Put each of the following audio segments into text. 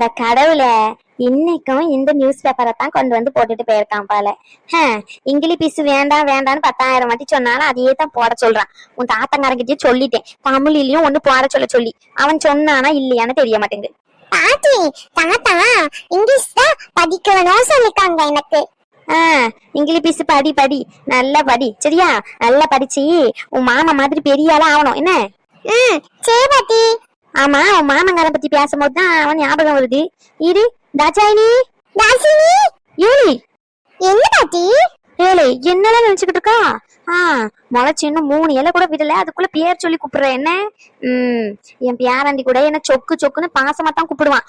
அட கடவுளே, இன்னைக்கும் இந்த நியூஸ் பேப்பரை தான் கொண்டு வந்து போட்டுட்டு போயிருக்கான் போல. இங்கிலீஷ் பீஸ் வேண்டாம் வேண்டாம்னு 10,000 வாட்டி சொன்னாலும் அதையே தான் போட சொல்றான். உன் தாத்தங்காரங்கிட்டயே சொல்லிட்டேன், தமிழ்லயும் ஒண்ணு போட சொல்லி. அவன் சொன்னானா இல்லையான்னு தெரிய மாட்டேங்குது. பாட்டி, தாத்தா இங்கிலீஷ் தான் படிக்கணும் சொல்லிருக்காங்க எனக்கு. இங்கிலீஷ் பீஸ் படி நல்லா படி, சரியா? நல்லா படிச்சு உன் மாமா மாதிரி பெரிய ஆளா ஆகணும் என்ன? சரி பாட்டி. ஆமா, உன் மாமங்காரன் பத்தி பேசும்போது தான் அவன் ஞாபகம் வருது. இரு தாச்சாயினி. ஏய் என்ன பாட்டி? ஏழை என்னெல்லாம் நினைச்சுக்கிட்டு இருக்கா? முளைச்சு இன்னும் 3 இலை கூட விடல, அதுக்குள்ள பேர் சொல்லி கூப்பிடுற என்ன? என் பேராண்டி கூட என்ன சொக்கு சொக்குன்னு பாசமா தான் கூப்பிடுவான்.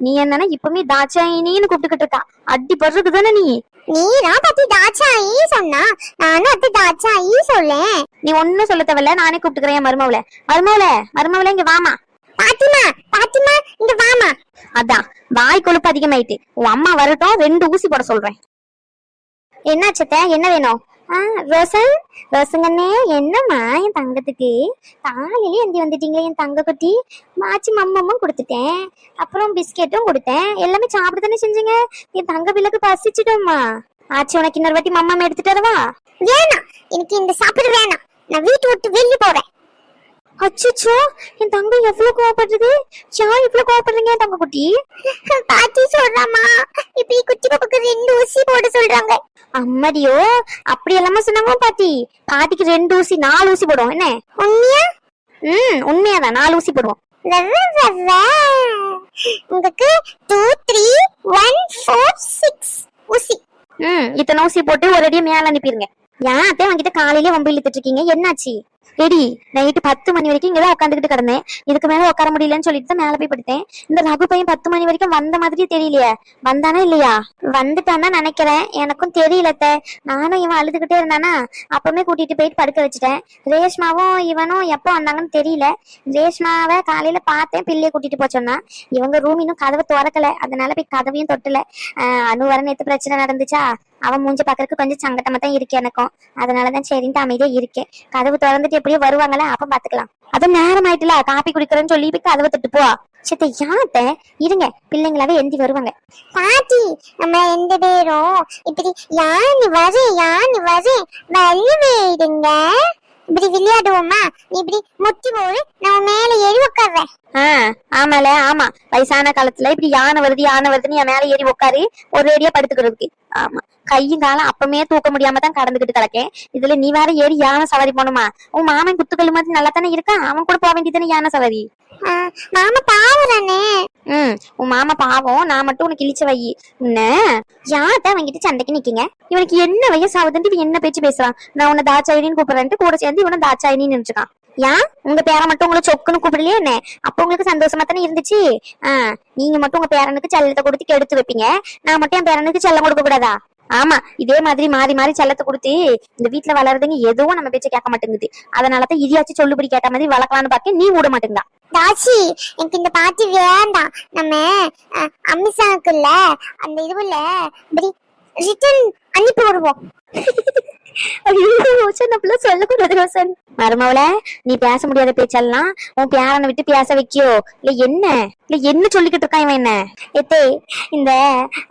நீ என்னன்னா இப்பவுமே தாச்சாயினின்னு கூப்பிட்டுக்கிட்டு இருக்கா. அடி படுறது தானே நீ? நீதான் பாட்டி தாச்சாயி சொன்னா, நானும் அது தாச்சாயி சொல்லேன். நீ ஒன்னும் சொல்ல தேவையில்ல, நானே கூப்பிட்டுக்கிறேன். மருமவள இங்க வாமா. பாத்திமா இங்க வாமா. அதான் வாய் கொழுப்பு அதிகமாயிட்டு. உன் அம்மா வரட்டும், 2 ஊசி போட சொல்றேன். என்னாச்சத்த, என்ன வேணும்? ரோசங்கண்ணே, என்னம்மா என் தங்கத்துக்கு காலையில எந்தி வந்துட்டீங்களே என் தங்க குட்டி. மாச்சி மம்மமும் கொடுத்துட்டேன், அப்புறம் பிஸ்கெட்டும் கொடுத்தேன், எல்லாமே சாப்பிட தானே செஞ்சீங்க. என் தங்க பிள்ளைக்கு பசிச்சிட்டோம்மா. ஆச்சி உனக்கு இன்னொரு வாட்டி மம்மம் எடுத்துட்டு வரவா? வேணாம், எனக்கு இந்த சாப்பிட வேணாம், நான் வீட்டு விட்டு வெளியே போறேன். அச்சோ, என் தங்கம் எவ்வளவு கோவப்படுறது. ஏன் இவ்வளவு கோவப்படுறீங்க தங்க குட்டி? பாட்டி சொல்றாமா, இப்படி குட்டி பாப்பாக்கு 2 ஊசி போட சொல்றாங்க. அம்மடியோ, அப்படி எல்லாமே சொன்னாங்க பாட்டி. பாட்டிக்கு 2 ஊசி 4 ஊசி போடுவோம் என்ன? உண்மையா? உண்மையாதான், 4 ஊசி போடுவோம். உங்களுக்கு 2 3 1 4 6 ஊசி. இத்தனை ஊசி போட்டு ஒரு அடியே மேல அனுப்பிடுங்க. ஏன் அத்தை உங்ககிட்ட காலையில வம்பு இழுத்துட்டு இருக்கீங்க? என்னாச்சு? ரெடி நைட்டு 10 மணி வரைக்கும் இங்கதான் உட்காந்துக்கிட்டு கிடந்தேன். இதுக்கு மேல உட்கார முடியலன்னு சொல்லிட்டு தான் மேல போய் படுத்தேன். இந்த ரகு பையன் 10 மணி வரைக்கும் வந்த மாதிரியே தெரியலையே. வந்தானா இல்லையா? வந்துட்டான் தான் நினைக்கிறேன், எனக்கும் தெரியலத்த. நானும் இவன் அழுதுகிட்டே இருந்தானா, அப்பவுமே கூட்டிட்டு போயிட்டு படுக்க வச்சுட்டேன். ரேஷ்மாவும் இவனும் எப்போ வந்தாங்கன்னு தெரியல. ரேஷ்மாவை காலையில பார்த்தேன், பிள்ளைய கூட்டிட்டு போச்சோன்னா. இவங்க ரூம் இன்னும் கதவை திறக்கல, அதனால போய் கதவையும் தொட்டல. அனு வர நேத்து பிரச்சனை நடந்துச்சா, அவன் மூஞ்ச பாக்குறதுக்கு கொஞ்சம் சங்கட்டமா தான் இருக்கு எனக்கும். அதனாலதான் சரின்ட்டு அமைதியா இருக்கேன். கதவு திறந்துட்டு எப்படியோ வருவாங்களா, அப்ப பாத்துக்கலாம். அது நேரம் ஆயிட்டுல, காப்பி குடிக்கிறேன்னு சொல்லி போய் கதவை தட்டு போ. சத்த யாத்த இருங்க, பிள்ளைங்களாவே எந்தி வருவாங்க. பாட்டி, நம்ம 2 பேரும் இப்படி யானு வரேன் வழிவேடுங்க, இப்படி விளையாடுவோமா? நீ இப்படி முட்டி போடு, நான் மேல ஏறி உட்கார்றேன். ஆமால, ஆமா, வயசான காலத்துல இப்படி யானை வருதுன்னு என் மேல ஏறி உட்காரு, ஒரு ஏரியா படுத்துக்கிறதுக்கு. ஆமா, கையும் காலம் அப்பமே தூக்க முடியாம தான் கடந்துகிட்டு கிடக்கேன். இதுல நீ வேற ஏறி யானை சவாரி போனுமா? உன் மாமன் குத்துக்கல் மாதிரி நல்லா தானே இருக்கான், அவன் கூட போக வேண்டியதானே யானை சவாரி. மாமா பாவறானே. உன் மாமா பாவம், நான் மட்டும் உனக்கு இழிச்ச வை. உன்ன யார்தான் அவங்கிட்ட சண்டைக்கு நிக்கீங்க? இவனுக்கு என்ன வயசு ஆகுதுன்ட்டு இவன் என்ன பேச்சு பேசுறான்? நான் உன்னை தாச்சாயினின்னு கூப்பிடுறேன்ட்டு கூட சேர்ந்து இவனை தாச்சாயினின்னு நினைச்சுக்கான். ஏன் உங்க பேரை மட்டும் உங்களை சொக்குன்னு கூப்பிடலையே என்ன? அப்ப உங்களுக்கு சந்தோஷமா தானே இருந்துச்சு. நீங்க மட்டும் உங்க பேரனுக்கு செல்லத்தை கொடுத்து கெடுத்து வைப்பீங்க, நான் மட்டும் என் பேரனுக்கு செல்லம் கொடுக்க கூடாதா? ஆமா, இதே மாதிரி மாறி மாறி செல்லத்தை கொடுத்து இந்த வீட்டுல வளருதுங்க எதுவும் நம்ம பேச்ச கேட்க மாட்டேங்குது. அதனாலதான் இதையாச்சும் சொல்லுபடி கேட்ட மாதிரி வளர்க்கலான்னு பாக்க நீ விட மாட்டேங்கா. தாச்சி, எனக்கு இந்த பாட்டி வேண்டாம். நம்ம அமித்ஷாக்குள்ள அந்த இதுல இப்படி ரிட்டர்ன் அனுப்பி விடுவோம். சொல்லக்கூடாது ரோசன். மருமவள, நீ பேச முடியாத பேச்செல்லாம் உன் பேரனை விட்டு பேச வைக்கியோ இல்ல என்ன சொல்லிக்கிட்டு இருக்கான் இவன்? என்ன எத்தே, இந்த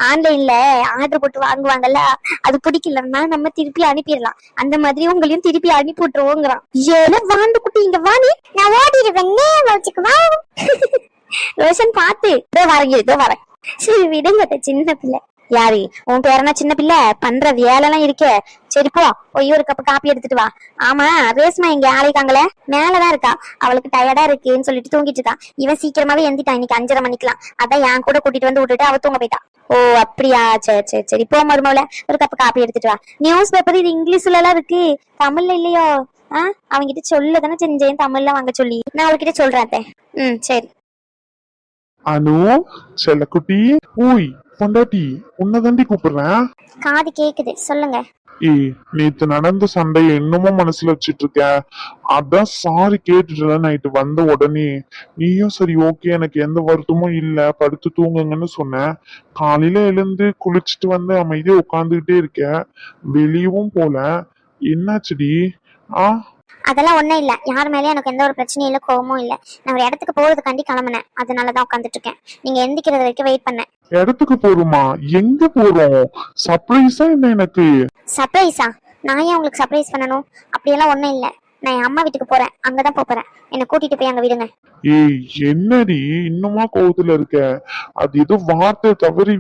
ஆன்லைன்ல ஆர்டர் போட்டு வாங்குவாங்கல்ல, அது பிடிக்கலன்னா நம்ம திருப்பி அனுப்பிடலாம். அந்த மாதிரி உங்களையும் திருப்பி அனுப்பி விட்டுருவோங்கிறான். ஏன்னா வாண்டு குட்டி, இங்க வாணி, நான் ஓடிடுவேன். ரோஷன் பாத்து இதோ வரேன். சரி விடுங்க, சின்ன பிள்ளை. யாரு உன் பேரனா? சின்ன பிள்ளை பண்ற வேலை எல்லாம் இருக்கே. சரி போய் ஒரு கப்பு காப்பி எடுத்துட்டு வா. ஆமா, ரேஸ்மா இங்க ஆளைக்காங்களே, மேலதான் இருக்கா. அவளுக்கு டயர்டா இருக்குன்னு சொல்லிட்டு தூங்கிட்டு இருக்கா. இவன் சீக்கிரமாவே எந்திட்டான், இன்னைக்கு 5:30 மணிக்கெல்லாம். அதான் என் கூட கூட்டிட்டு வந்து விட்டுட்டு அவ தூங்க போயிட்டா. ஓ அப்படியா, சரி போ மருமவுல, ஒரு கப்பு காப்பி எடுத்துட்டு வா. நியூஸ் பேப்பர் இது இங்கிலீஷ்ல எல்லாம் இருக்கு, தமிழ்ல இல்லையோ? அவங்கிட்ட சொல்லதானே செஞ்சேன் தமிழ்ல வாங்க சொல்லி. நான் அவள்கிட்ட சொல்றேன். சரி. அனு செல்லக்குட்டி, ஓய் பொண்டாட்டி, உன்னதாண்டி கூப்பிடுறேன். காது கேக்குது, சொல்லுங்க. நேத்து நடந்த சண்டையை இன்னமும் மனசுல வச்சிட்டு இருக்க. அதான் சாரி கேட்டுட்டு நைட்டு வந்த உடனே நீயும் சரி ஓகே எனக்கு எந்த வருத்தமும் இல்ல படுத்து தூங்குங்கன்னு சொன்னேன். காலையில எழுந்து குளிச்சுட்டு வந்து அமைதியா உட்காந்துக்கிட்டே இருக்க, வெளியவும் போல. என்னாச்சுடி? அதெல்லாம் ஒண்ணும் இல்ல, யார் மேலயும் எனக்கு எந்த ஒரு பிரச்சனையும் இல்ல, கோவமும் இல்ல. நான் ஒரு இடத்துக்கு போறதுக்காண்டி கிளம்புனேன், அதனாலதான் உட்காந்துட்டு இருக்கேன். நீங்க எந்திக்கிறது வரைக்கும் வெயிட் பண்ணேன். இடத்துக்கு போறோமா? எங்க போறோம்? சர்ப்ரைஸா என்ன எனக்கு? சர்ப்ரைஸா? நான் ஏன் உங்களுக்கு சர்ப்ரைஸ் பண்ணணும்? அப்படியெல்லாம் ஒண்ணும் இல்ல. நான் என் அம்மா வீட்டுக்கு போறேன், அங்கதான் போறேன். என்னை கூட்டிட்டு போய் அங்க விடுங்க. ஏய், என்னடி இன்னுமா கோவத்துல இருக்க? அது ஏதோ வார்த்தை தவறி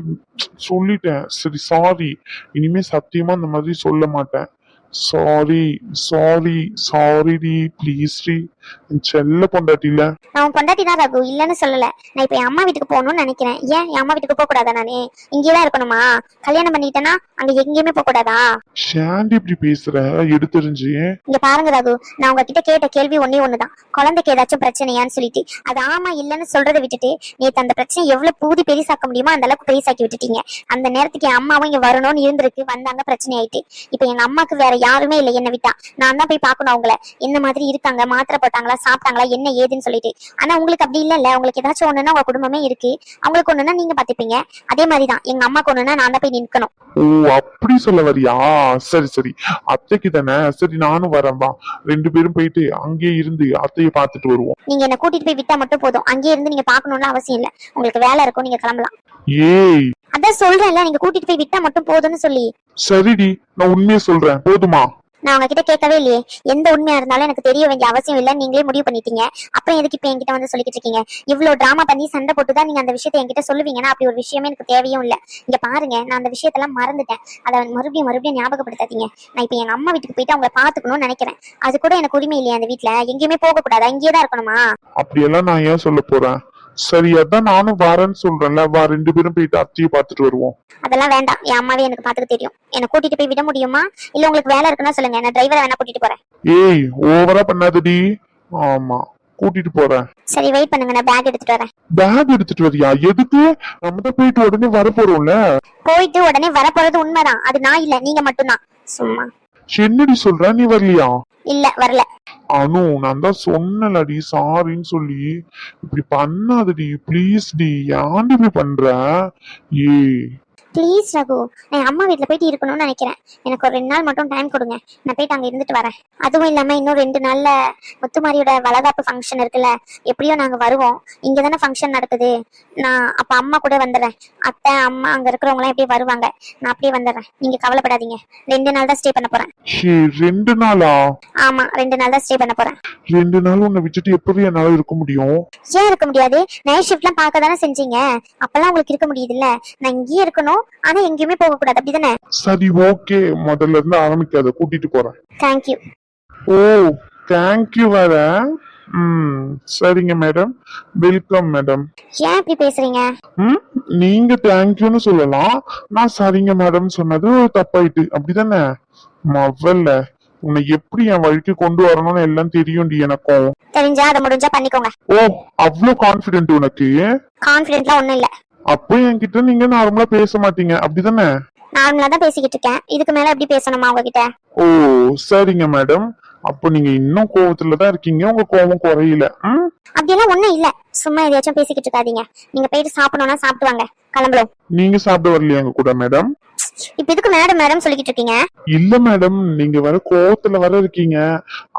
சொல்லிட்டேன். சரி, சாரி. இனிமே சத்தியமா அந்த மாதிரி சொல்ல மாட்டேன். சாரி சாரி சாரி டி, ப்ளீஸ் டி. என் செல்ல பொண்டாட்டில. நான் உன் பொண்டாட்டி தான் ரகு, இல்லன்னு சொல்லல. நான் இப்ப என் அம்மா வீட்டுக்கு போகணும்னு நினைக்கிறேன். ஏன் என் அம்மா வீட்டுக்கு போக கூடாதா? நானே இங்கேதான் இருக்கணுமா? கல்யாணம் பண்ணிட்டேன்னா அங்க எங்கேயுமே போக கூடாதா? ஷாண்டி இப்படி பேசுற? எடுத்துரிஞ்சு இங்க பாருங்க ரகு, நான் உங்ககிட்ட கேட்ட கேள்வி ஒன்னே ஒண்ணுதான். குழந்தைக்கு ஏதாச்சும் பிரச்சனையான்னு சொல்லிட்டு அது ஆமா இல்லன்னு சொல்றதை விட்டுட்டு நேத்து அந்த பிரச்சனை எவ்வளவு பூதி பெரிசாக்க முடியுமோ அந்த அளவுக்கு பெரிசாக்கி விட்டுட்டீங்க. அந்த நேரத்துக்கு என் அம்மாவும் இங்க வரணும்னு இருந்திருக்கு, வந்தாங்க, பிரச்சனை ஆயிட்டு. இப்ப எங்க அம்மாக்கு வேற யாருமே இல்லை என்ன விட்டா. நான் தான் போய் பாக்கணும் அவங்கள, என்ன மாதிரி இருக்காங்க, மாத்திரை போட்டாங்களா, சாப்பிட்டாங்களா, என்ன ஏதுன்னு சொல்லிட்டு. ஆனா உங்களுக்கு அப்படி இல்ல. உங்களுக்கு ஏதாச்சும் ஒண்ணுன்னா உங்க குடும்பமே இருக்கு, அவங்களுக்கு ஒண்ணுன்னா நீங்க பாத்துப்பீங்க. அதே மாதிரிதான் எங்க அம்மாக்கு ஒண்ணுன்னா நான் தான் போய் நிக்கணும். ஓ, அப்படி சொல்ல வரியா? சரி சரி, அத்தைக்கு தானே. சரி, நானும் வரேன், வா. 2 பேரும் போயிட்டு அங்கேயே இருந்து அத்தையை பார்த்துட்டு வருவோம். நீங்க என்ன கூட்டிட்டு போய் விட்டா மட்டும் போதும், அங்கேயே இருந்து நீங்க பாக்கணும்னு அவசியம் இல்ல. உங்களுக்கு வேலை இருக்கும், நீங்க கிளம்பலாம். ஏய், அதான் சொல்றேன்ல, நீங்க கூட்டிட்டு போய் விட்டா மட்டும் போதும்னு சொல்லி. சரிடி, நான் உண்மையை சொல்றேன், போதுமா? நான் உங்ககிட்ட கேட்கவே இல்லையே. எந்த உண்மையா இருந்தாலும் எனக்கு தெரிய வேண்டிய அவசியம் இல்ல, நீங்களே முடிவு பண்ணிட்டீங்க. அப்புறம் எதுக்கு இப்ப என்கிட்ட வந்து சொல்லிட்டு இருக்கீங்க? இவ்வளவு டிராமா பண்ணி சண்டை போட்டுதான் நீங்க அந்த விஷயத்தை என்கிட்ட சொல்லுவீங்கன்னா அப்படி ஒரு விஷயமே எனக்கு தேவையும் இல்ல. இங்க பாருங்க, நான் அந்த விஷயத்தெல்லாம் மறந்துட்டேன். அதை மறுபடியும் ஞாபகப்படுத்தாதீங்க. நான் இப்ப எங்க அம்மா வீட்டுக்கு போயிட்டு அவங்களை பாத்துக்கணும்னு நினைக்கிறேன். அது கூட எனக்கு உரிமை இல்லையா? அந்த வீட்டுல எங்கேயுமே போக கூடாதா? இங்கேயேதான் இருக்கணுமா? அப்படியெல்லாம் நான் ஏன் சொல்ல போறேன்? சரி, அதான் நானும் வரேன்னு சொல்றேன்ல, வா. 2 பேரும் போயிட்டு அத்தையை பார்த்துட்டு வருவோம். அதெல்லாம் வேண்டாம், என் அம்மாவே எனக்கு பாத்துக்க தெரியும். என்ன கூட்டிட்டு போய் விட முடியுமா? இல்ல உங்களுக்கு வேலை இருக்குன்னா சொல்லுங்க, நான் டிரைவரை வேணா கூட்டிட்டு போறேன். ஏய், ஓவரா பண்ணாதடி. ஆமா, கூட்டிட்டு போறேன். சரி, வெயிட் பண்ணுங்க, நான் பேக் எடுத்துட்டு வரேன். பேக் எடுத்துட்டு வரியா? எதுக்கு? நம்ம தான் போயிட்டு உடனே வர போறோம்ல. போயிட்டு உடனே வரப்போறது உண்மைதான், அது நான் இல்ல, நீங்க மட்டும்தான். சும்மா. என்னடி சொல்ற? நீ வரலையா? இல்ல, வரல. அனு, நான் தான் சொன்னலடி சாரின்னு சொல்லி. இப்படி பண்ணாதடி, ப்ளீஸ் டி. ஏன்டி இப்படி பண்ற? ஏய், ப்ளீஸ் ரகு, நான் அம்மா வீட்டுல போயிட்டு இருக்கணும்னு நினைக்கிறேன். எனக்கு ஒரு 2 நாள் மட்டும் டைம் கொடுங்க, நான் போயிட்டு அங்க இருந்துட்டு வரேன். அதுவும் இல்லாம இன்னும் 2 நாள்ல முத்துமாரியோட வளகாப்பு ஃபங்க்ஷன் இருக்குல்ல, எப்படியோ நாங்க வருவோம். இங்கதானே ஃபங்க்ஷன் நடக்குது. நான் அப்ப அம்மா கூட வந்துடுறேன். அத்தை, அம்மா, அங்க இருக்கிறவங்க எல்லாம் எப்படியே வருவாங்க. நான் அப்படியே வந்துடுறேன், நீங்க கவலைப்படாதீங்க. 2 நாள் தான் ஸ்டே பண்ண போறேன். 2 நாளா? ஆமா, 2 நாள் தான் ஸ்டே பண்ண போறேன். 2 நாள் உன்னை விட்டுட்டு எப்படி என்னால இருக்க முடியும்? ஏன் இருக்க முடியாது? நைட் ஷிஃப்ட்லாம் பார்க்க தானே செஞ்சீங்க, அப்பெல்லாம் உங்களுக்கு இருக்க முடியுது இல்ல. நான் இங்கேயே இருக்கணும், ஆனா எங்கேயுமே போக கூடாது, அப்படிதானே? சரி, ஓகே. முதல்ல இருந்து ஆரம்பிக்காத, கூட்டிட்டு போறேன். தேங்க்யூ. ஓ, தேங்க்யூ வேற. சரிங்க மேடம், வெல்கம் மேடம். ஏன் இப்படி பேசுறீங்க? நீங்க தேங்க்யூன்னு சொல்லலாம், நான் சரிங்க மேடம் சொன்னது தப்பாயிட்டு, அப்படிதானே? முதல்ல உன்னை எப்படி என் வழிக்கு கொண்டு வரணும்னு எல்லாம் தெரியும்டி எனக்கும். தெரிஞ்சா அதை முடிஞ்சா பண்ணிக்கோங்க. ஓ, அவ்வளவு கான்பிடென்ட் உனக்கு? கான்பிடென்ட்லாம் ஒண்ணும் இல்ல. அப்போ என்கிட்ட நீங்க நார்மலா பேச மாட்டீங்க, அப்படிதானே? நார்மலா தான் பேசிக்கிட்டு இருக்கேன், இதுக்கு மேல எப்படி பேசணுமா உங்ககிட்ட? ஓ, சரிங்க மேடம். அப்போ நீங்க இன்னும் கோவத்துலதான் இருக்கீங்க, உங்க கோவம் குறையில. அப்படியெல்லாம் ஒண்ணும் இல்ல, சும்மா எதையாச்சும் பேசிக்கிட்டு இருக்காதீங்க. நீங்க போயிட்டு சாப்பிடணும்னா சாப்பிட்டு வாங்க, கிளம்புறோம். நீங்க சாப்பிட வரலையா எங்க கூட மேடம்? இப்ப எதுக்கு மேடம் மேடம் சொல்லிக்கிட்டு இருக்கீங்க? இல்ல மேடம், நீங்க வர கோவத்துல வர இருக்கீங்க,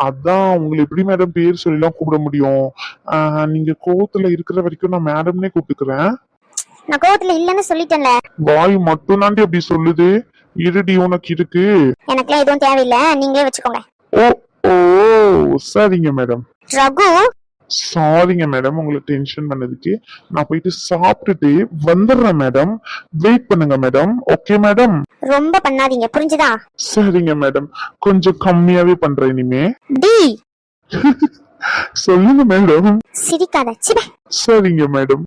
அதான் உங்களை எப்படி மேடம் பேர் சொல்லலாம் கூப்பிட முடியும்? நீங்க கோவத்துல இருக்கிற வரைக்கும் நான் மேடம்னே கூப்பிட்டுக்கிறேன். நான் கோவத்துல இல்லன்னு சொல்லிட்டேன்ல. வாய் மட்டும் தாண்டி அப்படி சொல்லுது. இருடி, உனக்கு இருக்கு. எனக்குலாம் எதுவும் தேவையில்லை, நீங்களே வச்சுக்கோங்க. ஓ ஓ, சரிங்க மேடம். ரகு, சாரிங்க மேடம், உங்களை டென்ஷன் பண்ணதுக்கு. நான் போயிட்டு சாப்பிட்டுட்டு வந்துடுறேன் மேடம், வெயிட் பண்ணுங்க மேடம். Okay madam? ரொம்ப பண்ணாதீங்க, புரிஞ்சுதா? சரிங்க மேடம், கொஞ்சம் கம்மியாவே பண்றேன் இனிமே. டி சொல்லுங்க மேடம். சிரிக்காத, சிப. சரிங்க மேடம்.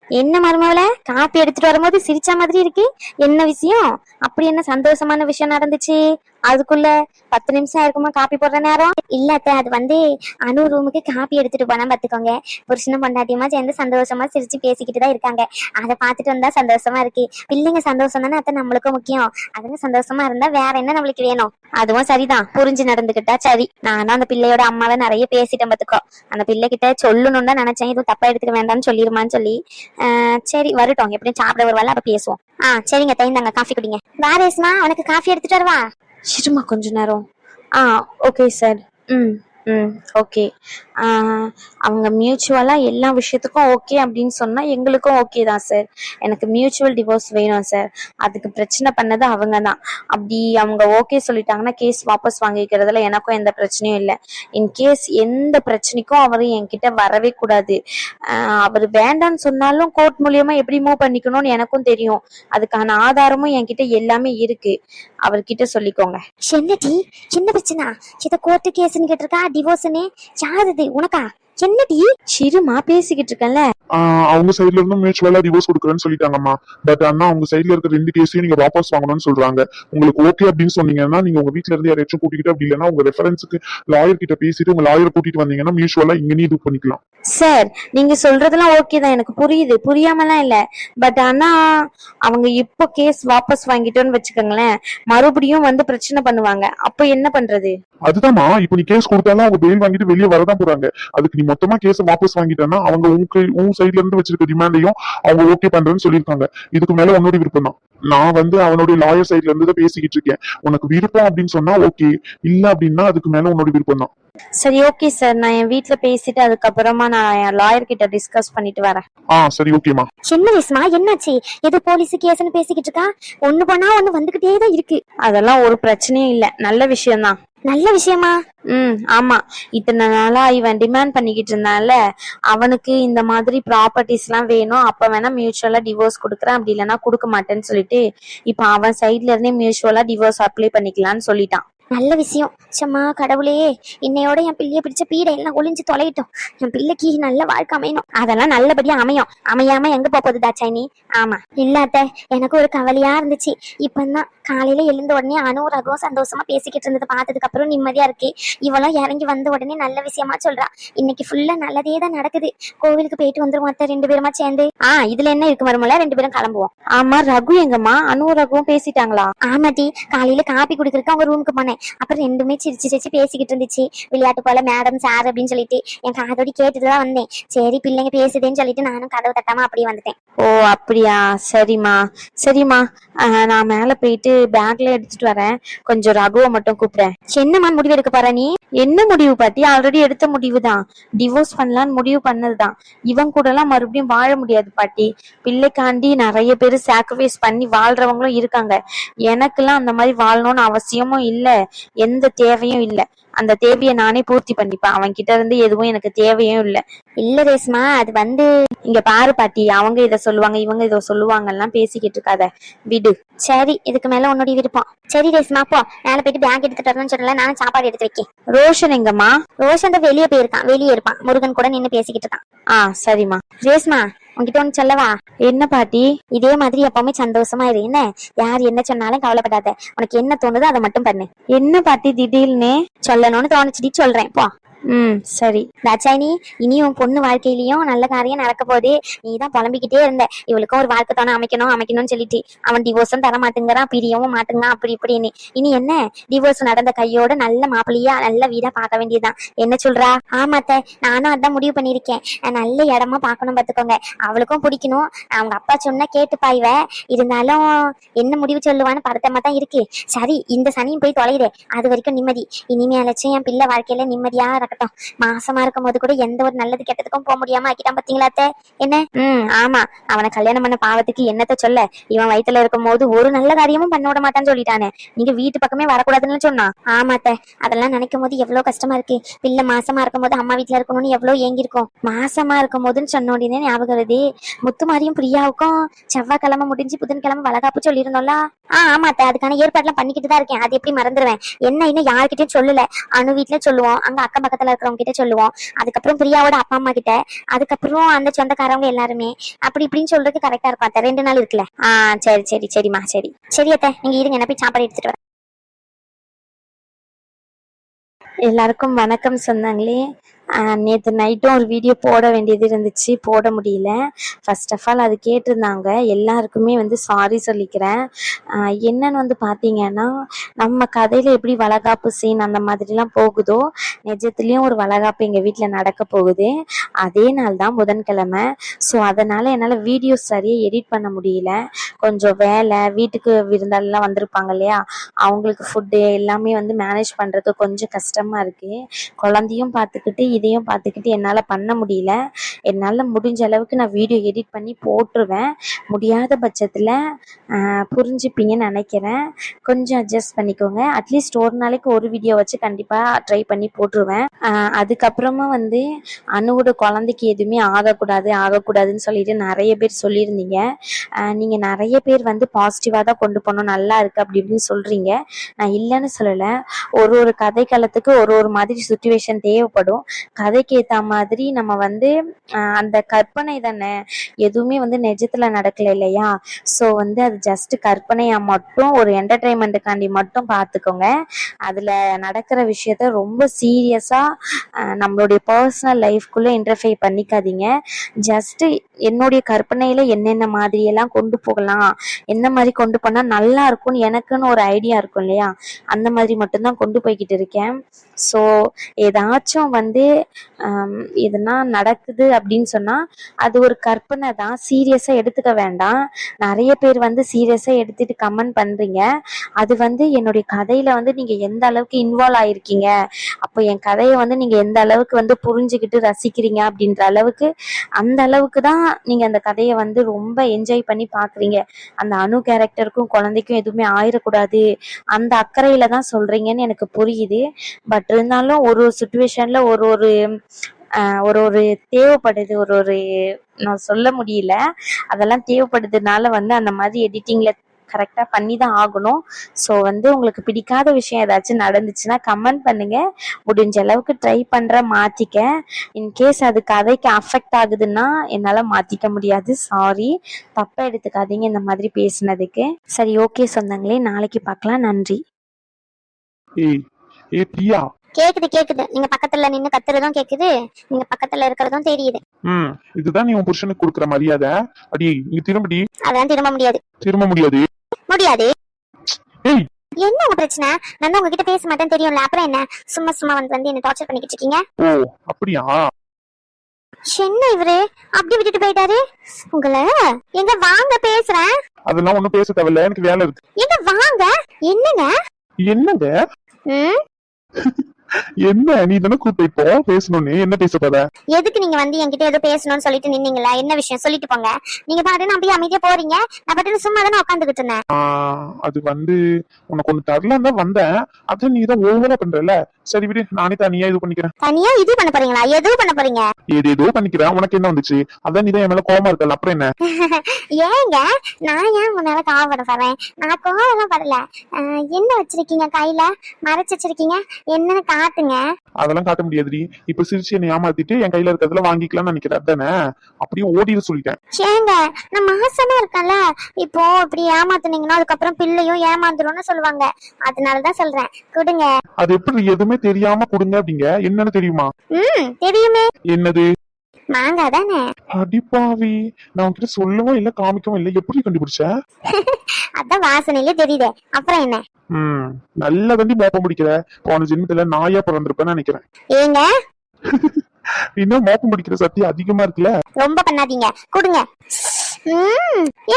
என்ன மருமவள, காப்பி எடுத்துட்டு வரும்போது சிரிச்ச மாதிரி இருக்கு, என்ன விஷயம்? அப்படி என்ன சந்தோஷமான விஷயம் நடந்துச்சு? அதுக்குள்ள 10 நிமிஷம் ஆயிருக்குமா காப்பி போடுற நேரம்? இல்ல அத்தை, அது வந்து அனு ரூமுக்கு காப்பி எடுத்துட்டு போனா பாத்துக்கோங்க. புருஷனும் பொண்டாட்டியமா சேர்ந்து சந்தோஷமா சிரிச்சு பேசிக்கிட்டு தான் இருக்காங்க. அதை பாத்துட்டு வந்தா சந்தோஷமா இருக்கு. பிள்ளைங்க சந்தோஷம் தானே அத்தை நம்மளுக்கும் முக்கியம். அதுங்க சந்தோஷமா இருந்தா வேற என்ன நம்மளுக்கு வேணும்? அதுவும் சரிதான், புரிஞ்சு நடந்துகிட்டா சரி. நானும் அந்த பிள்ளையோட அம்மாவை நிறைய பேசிட்டேன் பாத்துக்கோ. அந்த பிள்ளை கிட்ட சொல்லணும்னு தான் நினைச்சேன், இது தப்பா எடுத்துக்க வேண்டாம்னு சொல்லிருமான்னு சொல்லி. சரி, வரட்டும், எப்படியும் சாப்பிட வருவாள், அப்ப பேசுவோம். சரிங்க, தைந்தாங்க, காஃபி குடிங்க. வா ரேஸ்மா, உனக்கு காஃபி எடுத்துட்டு வருவா. இருமா கொஞ்ச நேரம். Okay sir. ம் ம் ஓகே. அவங்க மியூச்சுவலா எல்லா விஷயத்துக்கும் ஓகே அப்படின்னு சொன்னா எங்களுக்கும் ஓகே தான் சார். எனக்கு மியூச்சுவல் டிவோர்ஸ் வேணும் சார். அதுக்கு பிரச்சனை பண்ணது அவங்க தான். அப்படி அவங்க ஓகே சொல்லிட்டாங்கன்னா கேஸ் வாபஸ் வாங்கிக்கிறதுல எனக்கும் எந்த பிரச்சனையும் இல்லை. இன்கேஸ் எந்த பிரச்சனைக்கும் அவர் என்கிட்ட வரவே கூடாது. அவர் வேண்டான்னு சொன்னாலும் கோர்ட் மூலியமா எப்படி மூவ் பண்ணிக்கணும்னு எனக்கும் தெரியும். அதுக்கான ஆதாரமும் என்கிட்ட எல்லாமே இருக்கு. அவர்கிட்ட சொல்லிக்கோங்க. என்னடி என்ன பிரச்சனை? இத கோர்ட்டு கேஸ்ன்னு கேட்டிருக்கா, டிவோர்ஸ்னு. யாருது உனக்கா? என்னடி? சிறுமா பேசிக்கிட்டு இருக்கேன்ல. அவங்க சைட்ல இருந்து மியூச்சுவலா டிவோர்ஸ் கொடுக்குறேன்னு சொல்லிட்டாங்கம்மா. பட் ஆனா அவங்க சைட்ல இருக்க 2 கேஸையும் நீங்க வாபஸ் வாங்கணும்னு சொல்றாங்க. உங்களுக்கு ஓகே அப்படின்னு சொன்னீங்கன்னா நீங்க உங்க வீட்ல இருந்து யாரையாச்சும் கூட்டிக்கிட்டு, அப்படி இல்லைன்னா உங்க ரெஃபரன்ஸுக்கு லாயர் கிட்ட பேசிட்டு உங்க லாயரை கூட்டிட்டு வந்தீங்கன்னா மியூச்சுவலா இங்கேயே இது பண்ணிக்கலாம். சார் நீங்க சொல்றதெல்லாம் ஓகே தான், எனக்கு புரியுது, புரியாமலாம் இல்ல. பட் ஆனா அவங்க இப்போ கேஸ் வாபஸ் வாங்கிட்டோன்னு வச்சுக்கோங்களேன், மறுபடியும் வந்து பிரச்சனை பண்ணுவாங்க. அப்ப என்ன பண்றது? அதுதான்மா, இப்ப நீ கேஸ் கொடுத்தாலும் அவங்க பெயில் வாங்கிட்டு வெளியே வரதான் போறாங்க. அதுக்கு நீ மொத்தமா கேஸை வாபஸ் வாங்கிட்டேன்னா அவங்க உன் சைட்ல இருந்து வச்சிருக்க டிமாண்டையும் அவங்க ஓகே பண்றேன்னு சொல்லியிருக்காங்க. இதுக்கு மேல உன்னோட விருப்பம் தான். நான் வந்து அவனுடைய லாயர் சைட்ல இருந்து தான் பேசிக்கிட்டு இருக்கேன். உனக்கு விருப்பம் அப்படின்னு சொன்னா ஓகே, இல்ல அப்படின்னா அதுக்கு மேல உன்னோட விருப்பம் தான். சரி ஓகே சார், நான் என் வீட்ல பேசிட்டு அதுக்கப்புறமா நான் என் லாயர் கிட்ட டிஸ்கஸ் பண்ணிட்டு வரேன். சரி ஓகேமா. என்ன ரேஸ்மா, என்னாச்சு? ஏதோ போலீஸ் கேஸ்ன்னு பேசிக்கிட்டு இருக்கா. ஒண்ணு பண்ணா ஒண்ணு வந்துகிட்டே தான் இருக்கு. அதெல்லாம் ஒரு பிரச்சனையும் இல்ல, நல்ல விஷயம்தான். நல்ல விஷயமா? ஆமா. இத்தனை நாளா இவன் டிமாண்ட் பண்ணிக்கிட்டு இருந்தான்ல, அவனுக்கு இந்த மாதிரி ப்ராப்பர்ட்டிஸ் எல்லாம் வேணும், அப்ப வேணா மியூச்சுவலா டிவோர்ஸ் கொடுக்குறேன், அப்படி இல்லைன்னா கொடுக்க மாட்டேன்னு சொல்லிட்டு இப்ப அவன் சைட்ல இருந்தே மியூச்சுவலா டிவோர்ஸ் அப்ளை பண்ணிக்கலாம்னு சொல்லிட்டான். நல்ல விஷயம். சும்மா கடவுளே, இன்னையோட என் பிள்ளைய பிடிச்ச பீடை எல்லாம் ஒளிஞ்சு தொலையிட்டோம். என் பிள்ளைக்கு நல்ல வாழ்க்கை அமையணும். அதெல்லாம் நல்லபடியா அமையும். அமையாம எங்க போகுது தாச்சாயினி? ஆமா இல்லாத எனக்கு ஒரு கவலையா இருந்துச்சு. இப்பதான் காலையில எழுந்த உடனே அனுராகம் சந்தோஷமா பேசிக்கிட்டு இருந்தது பார்த்ததுக்கு அப்புறம் நிம்மதியா இருக்கு. இவளும் இறங்கி வந்த உடனே நல்ல விஷயமா சொல்றா. இன்னைக்கு ஃபுல்லா நல்லதே தான் நடக்குது. கோவிலுக்கு போயிட்டு வந்துருவோம் அத்தை 2 பேருமா சேர்ந்து. இதுல என்ன இருக்கு மருமல, 2 பேரும் கிளம்புவோம். ஆமா, ரகு எங்கம்மா? அனுராகவும் பேசிட்டாங்களா? ஆமாட்டி, காலையில காப்பி குடிக்கிறதுக்கு அவங்க ரூமுக்கு போனேன். அப்புறம் 2மே சிரிச்சு சிரிச்சு பேசிக்கிட்டு இருந்துச்சு. விளையாட்டு போல மேடம் சார் அப்படின்னு சொல்லிட்டு என் காதோடி கேட்டுட்டுதான் வந்தேன். சரி பிள்ளைங்க பேசுதேன்னு சொல்லிட்டு நானும் கதவு தட்டாம அப்படியே வந்துட்டேன். ஓ அப்படியா, சரிம்மா சரிம்மா. நான் மேல போயிட்டு பேக்ல எடுத்துட்டு வரேன். கொஞ்சம் ரகுவை மட்டும் கூப்பிடுறேன். என்னம்மா முடிவு எடுக்க போற நீ? என்ன முடிவு பாட்டி? ஆல்ரெடி எடுத்த முடிவு தான். டிவோர்ஸ் பண்ணலான்னு முடிவு பண்ணதுதான். இவன் கூட எல்லாம் மறுபடியும் வாழ முடியாது பாட்டி. பிள்ளைக்காண்டி நிறைய பேர் சாக்ரிஃபைஸ் பண்ணி வாழ்றவங்களும் இருக்காங்க. எனக்கெல்லாம் அந்த மாதிரி வாழணும்னு அவசியமும் இல்ல, எந்த தேவையும் இல்ல. அந்த தேவையை நானே பூர்த்தி பண்ணிப்பேன். அவன் கிட்ட இருந்து எதுவும் எனக்கு தேவையும் இல்ல. இல்ல ரேஸ்மா, அது வந்து இங்க பாரு பாட்டி, அவங்க இதை சொல்லுவாங்க இவங்க இதை சொல்லுவாங்க எல்லாம் பேசிக்கிட்டு இருக்காத, விடு. சரி, இதுக்கு மேல உன்னோட விருப்பம். சரி ரேஸ்மா, போ மேல போயிட்டு பேக் எடுத்துட்டு வரணும்னு சொல்லல, நானும் சாப்பாடு எடுத்து வைக்கேன். ரோஷன் எங்கம்மா? ரோஷன் தான் வெளியே போயிருக்கான். வெளியே இருப்பான், முருகன் கூட நின்னு பேசிக்கிட்டு இருக்கான். சரிம்மா. ரேஸ்மா, உன்கிட்ட ஒண்ணு சொல்லவா? என்ன பாட்டி? இதே மாதிரி எப்பவுமே சந்தோஷமா இரு என்ன? யார் என்ன சொன்னாலும் கவலைப்படாத. உனக்கு என்ன தோணுதோ அதை மட்டும் பண்ணு. என்ன பாட்டி திடீர்னு? சொல்லணும்னு தோணுச்சுடி, சொல்றேன் போ. சரி. தாச்சாயினி, இனி உன் பொண்ணு வாழ்க்கையிலயும் நல்ல காரியம் நடக்க போதே. நீ தான் புலம்பிக்கிட்டே இருந்த இவளுக்கும் ஒரு வாழ்க்கை தோண அமைக்கணும்னு சொல்லிட்டு. அவன் டிவோர்ஸும் தர மாட்டேங்கிறான், பிரியவும் மாட்டேங்கிறான், அப்படி இப்படின்னு. இனி என்ன, டிவோர்ஸ் நடந்த கையோட நல்ல மாப்பிள்ளையா நல்ல வீடா பார்க்க வேண்டியதுதான். என்ன சொல்றா? ஆமாத்த, நானும் அதான் முடிவு பண்ணிருக்கேன். நல்ல இடமா பார்க்கணும் பாத்துக்கோங்க. அவளுக்கும் பிடிக்கணும். அவங்க அப்பா சொன்னா கேட்டுப்பா இவ. இருந்தாலும் என்ன முடிவு சொல்லுவான்னு பதட்டமா தான் இருக்கு. சரி, இந்த சனியும் போய் தொலையுதே, அது வரைக்கும் நிம்மதி. இனிமேலச்சும் என் பிள்ளை வாழ்க்கையில நிம்மதியா இருக்கட்டும். மாசமா இருக்கும் போது கூட எந்த ஒரு நல்லது கெட்டதுக்கும் போக முடியாம ஆக்கிட்டான் பாத்தீங்களா அத்தை? என்ன? ஆமா, அவனை கல்யாணம் பண்ண பாவத்துக்கு என்னத்த சொல்ல. இவன் வயித்துல இருக்கும் போது ஒரு நல்ல காரியமும் பண்ண விட மாட்டான்னு சொல்லிட்டானே. நீங்க வீட்டு பக்கமே வரக்கூடாதுன்னு சொன்னா. ஆமாத்த, அதெல்லாம் நினைக்கும் போது எவ்வளவு கஷ்டமா இருக்கு. பிள்ளை மாசமா இருக்கும் போது அம்மா வீட்டுல இருக்கணும்னு எவ்வளவு ஏங்கி இருக்கும். மாசமா இருக்கும் போதுன்னு சொன்ன உடனே ஞாபகம் வருது, முத்துமாரியும் பிரியாவுக்கும் செவ்வாய்க்கிழமை முடிஞ்சு புதன்கிழமை வளகாப்பு சொல்லியிருந்தோம்ல. ஆமாத்த, அதுக்கான ஏற்பாடுலாம் பண்ணிக்கிட்டு தான் இருக்கேன். அது எப்படி மறந்துடுவேன்? என்ன இன்னும் யார்கிட்டயும் சொல்லல. அனு வீட்டுல சொல்லுவோம், அங்க அக்கம் பக்கத்துல இருக்கிறவங்க கிட்ட சொல்லுவோம், அதுக்கப்புறம் பிரியாவோட அப்பா அம்மா கிட்ட, அதுக்கப்புறம் அந்த சொந்தக்காரவங்க எல்லாருமே. அப்படி இப்படின்னு சொல்றதுக்கு கரெக்டா இருக்கும். 2 நாள் இருக்குல்ல. சரி சரி சரிம்மா, சரி சரி அத்தை, நீங்க இருங்க, என்ன போய் சாப்பாடு எடுத்துட்டு வரேன். எல்லாருக்கும் வணக்கம் சொன்னாங்களே. நேற்று நைட்டும் ஒரு வீடியோ போட வேண்டியது இருந்துச்சு, போட முடியல. ஃபர்ஸ்ட் ஆஃப் ஆல் அது கேட்டிருந்தாங்க, எல்லாருக்குமே வந்து சாரி சொல்லிக்கிறேன். என்னன்னு வந்து பார்த்தீங்கன்னா, நம்ம கதையில் எப்படி வளகாப்பு சீன் அந்த மாதிரிலாம் போகுதோ, நிஜத்துலேயும் ஒரு வளகாப்பு எங்கள் வீட்டில் நடக்க போகுது. அதே நாள் தான் புதன்கிழமை. ஸோ அதனால் என்னால் வீடியோ சரியாக எடிட் பண்ண முடியல. கொஞ்சம் வேலை, வீட்டுக்கு விருந்தாளெலாம் வந்திருப்பாங்க இல்லையா, அவங்களுக்கு ஃபுட்டு எல்லாமே வந்து மேனேஜ் பண்ணுறது கொஞ்சம் கஷ்டமாக இருக்குது. குழந்தையும் பார்த்துக்கிட்டு இதையும் பார்த்துக்கிட்டு என்னால் பண்ண முடியல. என்னால் முடிஞ்ச அளவுக்கு நான் வீடியோ எடிட் பண்ணி போட்டுருவேன். முடியாத பட்சத்தில் புரிஞ்சுப்பீங்கன்னு நினைக்கிறேன். கொஞ்சம் அட்ஜஸ்ட் பண்ணிக்கோங்க. அட்லீஸ்ட் ஒரு நாளைக்கு ஒரு வீடியோ வச்சு கண்டிப்பாக ட்ரை பண்ணி போட்டுருவேன். அதுக்கப்புறமா வந்து அணுவோட குழந்தைக்கு எதுவுமே ஆகக்கூடாதுன்னு சொல்லிட்டு நிறைய பேர் சொல்லியிருந்தீங்க. நீங்கள் நிறைய பேர் வந்து பாசிட்டிவாக தான் கொண்டு போகணும், நல்லா இருக்குது அப்படி இப்படின்னு சொல்கிறீங்க. நான் இல்லைன்னு சொல்லலை. ஒரு கதைக்களத்துக்கு ஒரு மாதிரி சுச்சுவேஷன் தேவைப்படும். கதைக்கு ஏற்ற மாதிரி நம்ம வந்து அந்த கற்பனை தானே, எதுவுமே வந்து நிஜத்தில் நடக்கல இல்லையா. ஸோ வந்து அது ஜஸ்ட் கற்பனையாக மட்டும் ஒரு என்டர்டெயின்மெண்ட்டுக்காண்டி மட்டும் பார்த்துக்கோங்க. அதில் நடக்கிற விஷயத்த ரொம்ப சீரியஸாக நம்மளுடைய பர்சனல் லைஃப்குள்ளே இன்டர்ஃபியர் பண்ணிக்காதீங்க. ஜஸ்ட்டு என்னுடைய கற்பனையில் என்னென்ன மாதிரியெல்லாம் கொண்டு போகலாம், என்ன மாதிரி கொண்டு போனால் நல்லா இருக்கும்னு எனக்குன்னு ஒரு ஐடியா இருக்கும் இல்லையா, அந்த மாதிரி மட்டும்தான் கொண்டு போய்கிட்டு இருக்கேன். ஸோ ஏதாச்சும் வந்து எதுனா நடக்குது அப்படின்னு சொன்னால் அது ஒரு கற்பனை தான், சீரியஸாக எடுத்துக்க வேண்டாம். நிறைய பேர் வந்து சீரியஸாக எடுத்துகிட்டு கமெண்ட் பண்ணுறீங்க. அது வந்து என்னுடைய கதையில் வந்து நீங்கள் எந்த அளவுக்கு இன்வால்வ் ஆகிருக்கீங்க, அப்போ என் கதையை வந்து நீங்கள் எந்த அளவுக்கு வந்து புரிஞ்சுக்கிட்டு ரசிக்கிறீங்க அப்படின்ற அளவுக்கு, அந்த அளவுக்கு தான் நீங்கள் அந்த கதையை வந்து ரொம்ப என்ஜாய் பண்ணி பார்க்குறீங்க. அந்த அணு கேரக்டருக்கும் குழந்தைக்கும் எதுவுமே ஆயிடக்கூடாது அந்த அக்கறையில் தான் சொல்கிறீங்கன்னு எனக்கு புரியுது. பட் இருந்தாலும் ஒரு சுச்சுவேஷனில் ஒரு தேவைப்படுது, நான் சொல்ல முடியல, அதெல்லாம் தேவைப்படுறதுனால வந்து அந்த மாதிரி எடிட்டிங்கில் கரெக்டாக பண்ணி தான் ஆகணும். ஸோ வந்து உங்களுக்கு பிடிக்காத விஷயம் ஏதாச்சும் நடந்துச்சுன்னா கமெண்ட் பண்ணுங்கள். முடிஞ்ச அளவுக்கு ட்ரை பண்ணுற மாற்றிக்க. இன்கேஸ் அது கதைக்கு அஃபெக்ட் ஆகுதுன்னா என்னால் மாற்றிக்க முடியாது, சாரி, தப்பாக எடுத்துக்காதீங்க இந்த மாதிரி பேசுனதுக்கு. சரி, ஓகே சொந்தங்களே, நாளைக்கு பார்க்கலாம். நன்றி. பிரியா, கேக்குது. நீங்க பக்கத்துல நின்னு கத்துறதும் கேக்குது, நீங்க பக்கத்துல இருக்கிறதும் தெரியுது. இதுதான் நீ உன் புருஷனுக்கு கொடுக்குற மரியாதை. அடி நீ திரும்படி. அதான் திரும்ப முடியாது. ஏய், என்ன உங்க பிரச்சனை? நான் தான் உங்ககிட்ட பேச மாட்டேன்னு தெரியும்ல, அப்புறம் என்ன சும்மா வந்து என்ன டார்ச்சர் பண்ணிக்கிட்டு இருக்கீங்க? ஓ அப்படியா? என்ன இவரு அப்படி விட்டுட்டு போயிட்டாரு உங்களை? எங்க வாங்க, பேசுறேன். அதெல்லாம் ஒண்ணும் பேச தேவையில்ல, எனக்கு வேலை இருக்கு. எங்க வாங்க. என்னங்க? என்ன நீ தானே கூப்பிட்டு இப்போ பேசணும்னு, என்ன பேச போற? எதுக்கு நீங்க வந்து என்கிட்ட ஏதோ பேசணும்னு சொல்லிட்டு நின்னீங்களா? என்ன விஷயம் சொல்லிட்டு போங்க. நீங்க பாட்டு நான் அப்படியே அமைதியா போறீங்க, நான் பாட்டு சும்மா தானே உட்காந்துக்கிட்டு இருந்தேன். அது வந்து உனக்கு ஒண்ணு தரலாம் தான் வந்தேன், அதான் நீ தான் ஓவரா பண்றல. சரி விடு, நானே தனியா இது பண்ணிக்கிறேன். தனியா இது பண்ண போறீங்களா? எதுவும் பண்ண போறீங்க? ஏதோ பண்ணிக்கிறேன். உனக்கு என்ன வந்துச்சு? அதான் நீ தான் என் மேல கோவமா இருக்கல, அப்புறம் என்ன? ஏங்க நான் ஏன் உங்க மேல கோவப்பட போறேன்? நான் கோவம் படல. என்ன வச்சிருக்கீங்க கையில? மறைச்சு வச்சிருக்கீங்க, என்னன்னு காட்டுங்க. அதெல்லாம் காட்ட முடியாதுடி. இப்ப சிரிச்சு என்னை ஏமாத்திட்டு என் கையில இருக்கிறதுல வாங்கிக்கலாம்னு நினைக்கிறேன், அதானே? அப்படியே ஓடிட சொல்லிட்டேன். ஏங்க நான் மாசமா இருக்கேன்ல, இப்போ இப்படி ஏமாத்துனீங்கன்னா அதுக்கப்புறம் பிள்ளையும் ஏமாந்துரும்னு சொல்லுவாங்க, அதனாலதான் சொல்றேன், கொடுங்க. அது எப்படி எதுவுமே தெரியாம கொடுங்க அப்படிங்க? என்னன்னு தெரியுமா? தெரியுமே. என்னது? மாங்காய் தானே. அடிப்பாவி, நான் உன்கிட்ட சொல்லவும் இல்ல காமிக்கவும் இல்ல, எப்படி கண்டுபிடிச்ச? அதான் வாசனையிலே தெரியுதே, அப்புறம் என்ன? நல்ல தண்டி மோப்பம் பிடிக்கிற. போன ஜென்மத்துல நாயா பிறந்திருப்பேன்னு நினைக்கிறேன். ஏங்க இன்னும் மோப்பம் பிடிக்கிற சக்தி அதிகமா இருக்குல்ல. ரொம்ப பண்ணாதீங்க, கொடுங்க.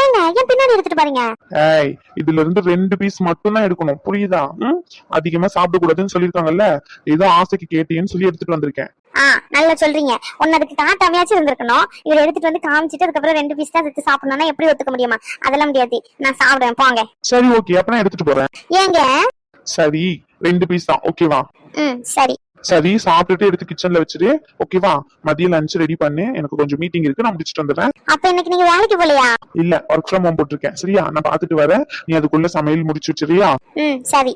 ஏங்க ஏன் பின்னாடி எடுத்துட்டு பாருங்க. ஏய், இதுல இருந்து 2 பீஸ் மட்டும் தான் எடுக்கணும், புரியுதா? அதிகமா சாப்பிட கூடாதுன்னு சொல்லிருக்காங்கல்ல, ஏதோ ஆசைக்கு கேட்டேன்னு சொல்லி எடுத்துட்டு வந்திருக்கேன். நல்லா சொல்றீங்க. ஒன்னு அதுக்கு காட்டாமையாச்சும் இருந்திருக்கணும். இவர் எடுத்துட்டு வந்து காமிச்சிட்டு அதுக்கப்புறம் 2 பீஸ் தான் எடுத்து சாப்பிடணும்னா எப்படி ஒத்துக்க முடியுமா? அதெல்லாம் முடியாது, நான் சாப்பிடுவேன், போங்க. சரி ஓகே, அப்ப நான் எடுத்துட்டு போறேன். ஏங்க? சரி 2 பீஸ் தான், ஓகேவா? சரி சரி, சாப்பிட்டுட்டு எடுத்து கிச்சன்ல வச்சிரு, ஓகேவா? மதியம் லஞ்ச் ரெடி பண்ணு, எனக்கு கொஞ்சம் மீட்டிங் இருக்கு, நான் முடிச்சிட்டு வந்துடுறேன். அப்ப இன்னைக்கு நீங்க வேலைக்கு போலையா? இல்ல, ஒர்க் ஃப்ரம் ஹோம் போட்டிருக்கேன், சரியா? நான் பாத்துட்டு வரேன், நீ அதுக்குள்ள சமையல் முடிச்சு வச்சிரியா? சரி.